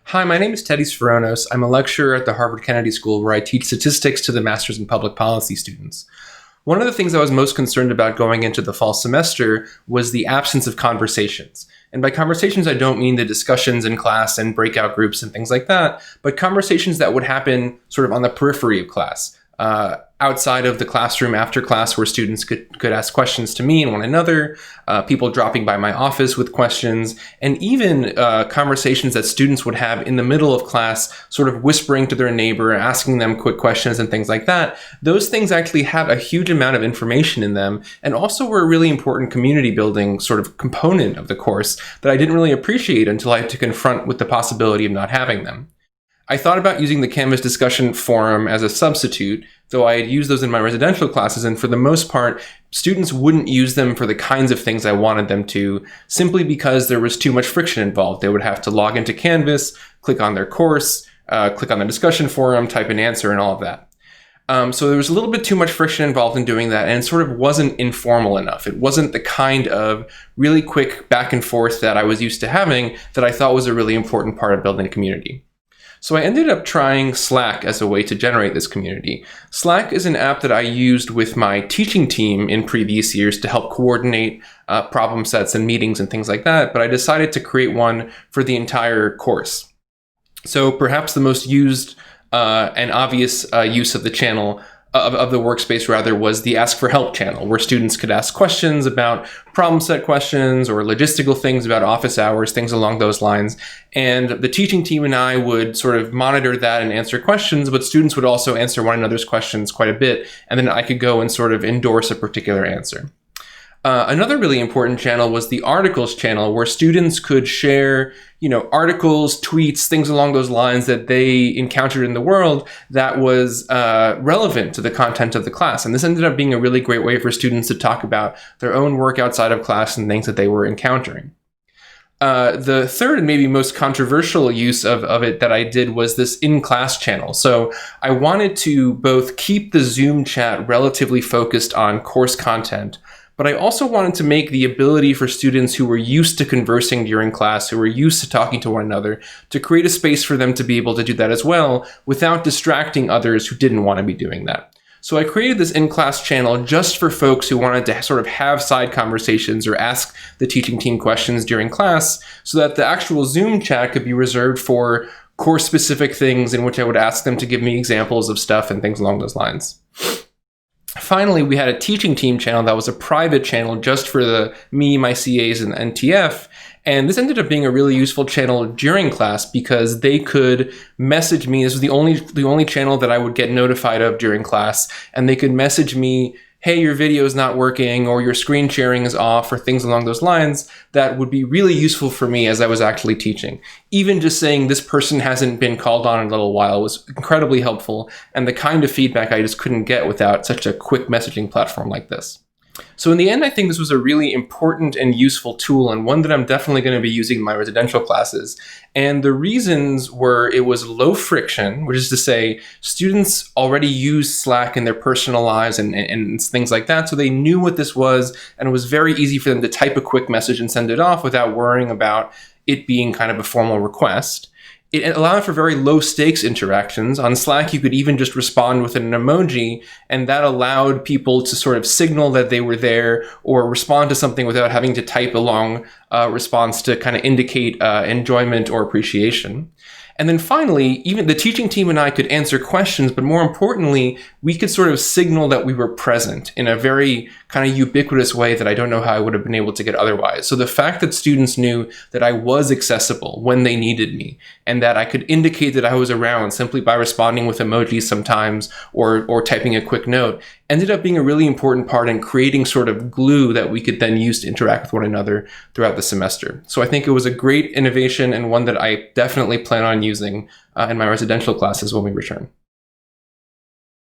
Hi, my name is Teddy Sferonos. I'm a lecturer at the Harvard Kennedy School where I teach statistics to the Masters in Public Policy students. One of the things I was most concerned about going into the fall semester was the absence of conversations. And by conversations, I don't mean the discussions in class and breakout groups and things like that, but conversations that would happen sort of on the periphery of class, outside of the classroom after class where students could ask questions to me and one another, people dropping by my office with questions, and even conversations that students would have in the middle of class, sort of whispering to their neighbor, asking them quick questions and things like that. Those things actually have a huge amount of information in them and also were a really important community building sort of component of the course that I didn't really appreciate until I had to confront with the possibility of not having them. I thought about using the Canvas discussion forum as a substitute, though I had used those in my residential classes, and for the most part, students wouldn't use them for the kinds of things I wanted them to, simply because there was too much friction involved. They would have to log into Canvas, click on their course, click on the discussion forum, type an answer, and all of that. So there was a little bit too much friction involved in doing that, and it sort of wasn't informal enough. It wasn't the kind of really quick back and forth that I was used to having that I thought was a really important part of building a community. So I ended up trying Slack as a way to generate this community. Slack is an app that I used with my teaching team in previous years to help coordinate problem sets and meetings and things like that, but I decided to create one for the entire course. So perhaps the most used and obvious use of the channel of the workspace rather was the Ask for Help channel, where students could ask questions about problem set questions or logistical things about office hours, things along those lines. And the teaching team and I would sort of monitor that and answer questions, but students would also answer one another's questions quite a bit, and then I could go and sort of endorse a particular answer. Another really important channel was the articles channel, where students could share, articles, tweets, things along those lines that they encountered in the world that was relevant to the content of the class. And this ended up being a really great way for students to talk about their own work outside of class and things that they were encountering. The third and maybe most controversial use of it that I did was this in-class channel. So I wanted to both keep the Zoom chat relatively focused on course content, but I also wanted to make the ability for students who were used to conversing during class, who were used to talking to one another, to create a space for them to be able to do that as well without distracting others who didn't want to be doing that. So I created this in-class channel just for folks who wanted to sort of have side conversations or ask the teaching team questions during class, so that the actual Zoom chat could be reserved for course-specific things in which I would ask them to give me examples of stuff and things along those lines. Finally, we had a teaching team channel that was a private channel just for me, my CAs, and NTF. And this ended up being a really useful channel during class because they could message me. This was the only channel that I would get notified of during class. And they could message me, hey, your video is not working, or your screen sharing is off, or things along those lines that would be really useful for me as I was actually teaching. Even just saying this person hasn't been called on in a little while was incredibly helpful, and the kind of feedback I just couldn't get without such a quick messaging platform like this. So in the end, I think this was a really important and useful tool, and one that I'm definitely going to be using in my residential classes. And the reasons were it was low friction, which is to say students already use Slack in their personal lives and things like that, so they knew what this was, and it was very easy for them to type a quick message and send it off without worrying about it being kind of a formal request. It allowed for very low stakes interactions. On Slack, you could even just respond with an emoji, and that allowed people to sort of signal that they were there or respond to something without having to type a long response to kind of indicate enjoyment or appreciation. And then finally, even the teaching team and I could answer questions, but more importantly, we could sort of signal that we were present in a very kind of ubiquitous way that I don't know how I would have been able to get otherwise. So the fact that students knew that I was accessible when they needed me, and that I could indicate that I was around simply by responding with emojis sometimes or typing a quick note, ended up being a really important part in creating sort of glue that we could then use to interact with one another throughout the semester. So I think it was a great innovation and one that I definitely plan on using in my residential classes when we return.